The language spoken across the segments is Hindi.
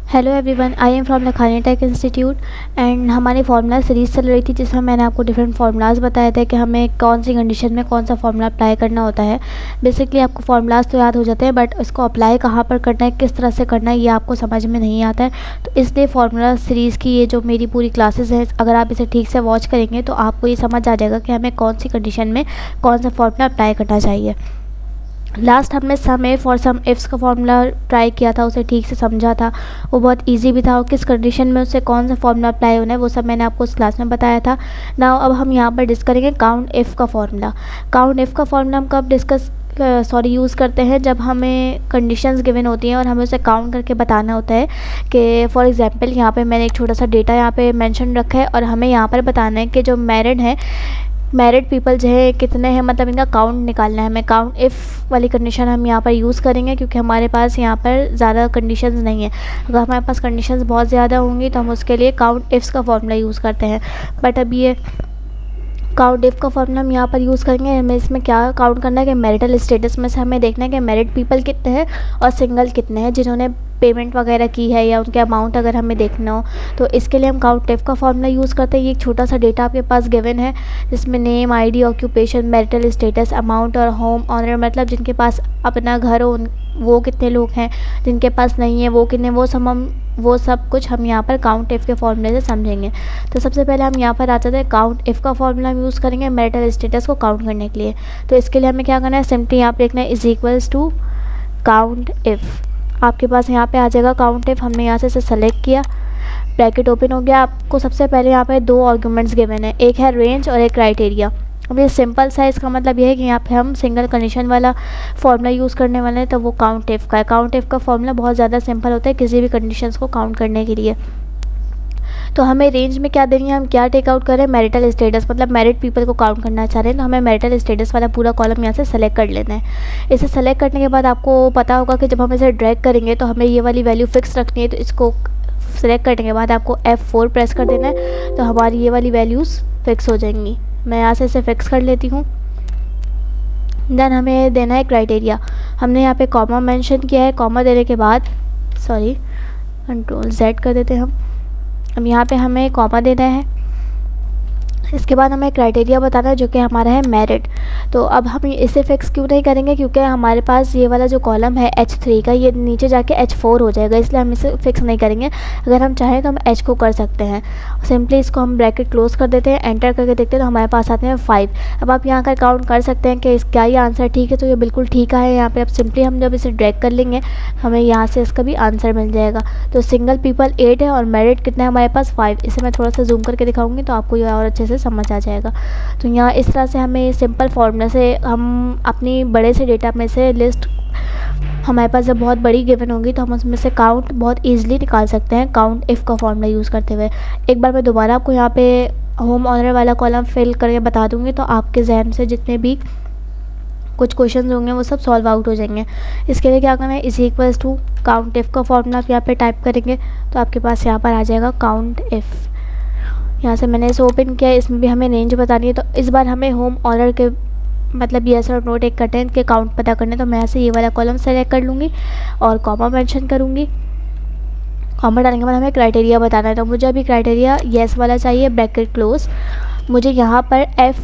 Hello everyone, I am from Lakhani tech institute and हमारी फार्मूला सीरीज़ चल रही थी जिसमें मैंने आपको डिफरेंट फार्मूलाज बताए थे कि हमें कौन सी कंडीशन में कौन सा फार्मूला अप्लाई करना होता है। बेसिकली आपको फार्मूलाज तो याद हो जाते हैं बट इसको अप्लाई कहाँ पर करना है, किस तरह से करना है, ये आपको समझ में नहीं आता है। तो इसलिए फार्मूला सीरीज़ की ये जो मेरी पूरी क्लासेस हैं, अगर आप इसे ठीक से वॉच करेंगे तो आपको ये समझ आ जाएगा कि हमें कौन सी कंडीशन में कौन सा फार्मूला अप्लाई करना चाहिए। लास्ट हमने सम इफ़ और सम इफ्स का फार्मूला ट्राई किया था, उसे ठीक से समझा था, वो बहुत इजी भी था और किस कंडीशन में उससे कौन सा फार्मूला अप्लाई होना है वो सब मैंने आपको उस क्लास में बताया था। नाउ अब हम यहाँ पर डिस्कस करेंगे काउंट इफ़ का फार्मूला। काउंट इफ़ का फार्मूला हम कब यूज़ करते हैं, जब हमें कंडीशंस गिवन होती हैं और हमें उसे काउंट करके बताना होता है कि फॉर एग्जांपल यहाँ पे मैंने एक छोटा सा डेटा यहाँ पे मेंशन रखा है और हमें यहाँ पर बताना है कि जो मैरिड पीपल जो है कितने हैं, मतलब इनका काउंट निकालना है हमें। काउंट इफ़ वाली कंडीशन हम यहाँ पर यूज़ करेंगे क्योंकि हमारे पास यहाँ पर ज़्यादा कंडीशंस नहीं है। अगर हमारे पास कंडीशंस बहुत ज़्यादा होंगी तो हम उसके लिए काउंट इफ़्स का फार्मूला यूज़ करते हैं। बट अब ये काउंट इफ़ का फार्मूला हम यहाँ पर यूज़ करेंगे। हमें इसमें क्या काउंट करना है कि मैरिटल स्टेटस में से हमें देखना है कि मैरिड पीपल कितने हैं और सिंगल कितने हैं जिन्होंने पेमेंट वगैरह की है या उनके अमाउंट अगर हमें देखना हो तो इसके लिए हम काउंट इफ़ का फार्मूला यूज़ करते हैं। ये एक छोटा सा डेटा आपके पास गिवन है जिसमें name, ID, occupation, marital status, amount और होम ऑनर, मतलब जिनके पास अपना घर हो वो कितने लोग हैं, जिनके पास नहीं है वो कितने, वो सब कुछ हम यहाँ पर काउंट इफ़ के फार्मूले से समझेंगे। तो सबसे पहले हम यहाँ पर आ जाते हैं, काउंट इफ़ का फार्मूला हम यूज़ करेंगे मैरिटल स्टेटस को काउंट करने के लिए। तो इसके लिए हमें क्या करना है, सिंपली यहाँ पर लिखना है is equals to count if. आपके पास यहाँ पे आ जाएगा काउंट इफ़। हमने यहाँ से इसे सेलेक्ट किया, ब्रैकेट ओपन हो गया। आपको सबसे पहले यहाँ पे दो आर्गूमेंट्स गिवन है, एक है रेंज और एक क्राइटेरिया। अब ये सिंपल सा, इसका मतलब ये है कि यहाँ पे हम सिंगल कंडीशन वाला फार्मूला यूज़ करने वाले हैं, तो वो काउंट इफ़ का है। काउंट इफ़ का फार्मूला बहुत ज़्यादा सिंपल होता है किसी भी कंडीशंस को काउंट करने के लिए। तो हमें रेंज में क्या देनी है, हम क्या टेक आउट करें, मैरिटल स्टेटस, मतलब मैरिड पीपल को काउंट करना चाह रहे हैं तो हमें मैरिटल स्टेटस वाला पूरा कॉलम यहाँ से सेलेक्ट कर लेना है। इसे सेलेक्ट करने के बाद आपको पता होगा कि जब हम इसे ड्रैग करेंगे तो हमें ये वाली वैल्यू फिक्स रखनी है। तो इसको सेलेक्ट करने के बाद आपको F4 प्रेस कर देना है तो हमारी ये वाली वैल्यूज़ फिक्स हो जाएंगी। मैं यहाँ से इसे फिक्स कर लेती हूँ। देन हमें देना है क्राइटेरिया। हमने यहाँ पे कॉमा मेंशन किया है, कॉमा देने के बाद Ctrl Z कर देते हैं हम। अब यहाँ पे हमें कॉमा देना है, इसके बाद हमें क्राइटेरिया बताना है जो कि हमारा है मेरिट। तो अब हम इसे फिक्स क्यों नहीं करेंगे, क्योंकि हमारे पास ये वाला जो कॉलम है H3 का, ये नीचे जाके H4 हो जाएगा, इसलिए हम इसे फिक्स नहीं करेंगे। अगर हम चाहें तो हम H को कर सकते हैं। सिंपली इसको हम ब्रैकेट क्लोज कर देते हैं, एंटर करके देखते हैं तो हमारे पास आते हैं 5। अब आप यहाँ का काउंट कर सकते हैं कि क्या ये आंसर ठीक है, तो ये बिल्कुल ठीक है यहाँ पर। अब सिंपली हम जब इसे ड्रैग कर लेंगे हमें यहाँ से इसका भी आंसर मिल जाएगा। तो सिंगल पीपल 8 है और मेरिट कितना है हमारे पास 5। इसे मैं थोड़ा सा जूम करके दिखाऊंगी तो आपको ये और अच्छे से समझ आ जाएगा। तो यहाँ इस तरह से हमें सिंपल फार्मूला से हम अपनी बड़े से डेटा में से लिस्ट, हमारे पास जब बहुत बड़ी गिवन होगी तो हम उसमें से काउंट बहुत ईजिली निकाल सकते हैं काउंट इफ़ का फार्मूला यूज़ करते हुए। एक बार मैं दोबारा आपको यहाँ पे होम ऑनर वाला कॉलम फिल करके बता दूँगी तो आपके जहन से जितने भी कुछ क्वेश्चन होंगे वो सब सॉल्व आउट हो जाएंगे। इसके लिए क्या करना है, is equals to count if का फार्मूला आप यहाँ पे टाइप करेंगे तो आपके पास यहाँ पर आ जाएगा काउंट इफ़। यहाँ से मैंने इसे ओपन किया, इसमें भी हमें रेंज बतानी है। तो इस बार हमें होम ऑनर के मतलब येस और नो टेक करते हैं के काउंट पता करने, तो मैं यहाँ से ये वाला कॉलम सेलेक्ट कर लूँगी और कॉमा मेंशन करूँगी। कॉमा डालने के बाद हमें क्राइटेरिया बताना है, तो मुझे अभी क्राइटेरिया येस वाला चाहिए, ब्रैकेट क्लोज। मुझे यहाँ पर F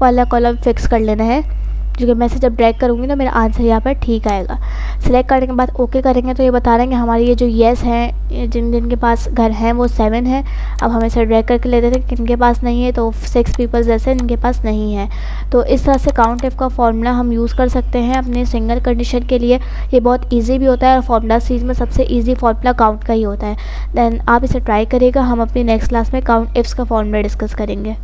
वाला कॉलम फिक्स कर लेना है, जो कि मैं से जब ड्रैग करूँगी तो मेरा आंसर यहाँ पर ठीक आएगा। सेलेक्ट करने के बाद ओके करेंगे तो ये बता रहे हैं कि हमारी ये जो येस हैं, जिनके पास घर हैं वो 7 है। अब हम इसे ड्रैग करके लेते थे किनके पास नहीं है, तो 6 पीपल्स जैसे इनके पास नहीं है। तो इस तरह से काउंट इफ़ का फार्मूला हम यूज़ कर सकते हैं अपने सिंगल कंडीशन के लिए। ये बहुत ईजी भी होता है और फार्मूला सीरीज में सबसे ईजी फार्मूला काउंट का ही होता है। देन आप इसे ट्राई करिएगा। हम अपनी नेक्स्ट क्लास में काउंट इफ़्स का फार्मूला डिस्कस करेंगे।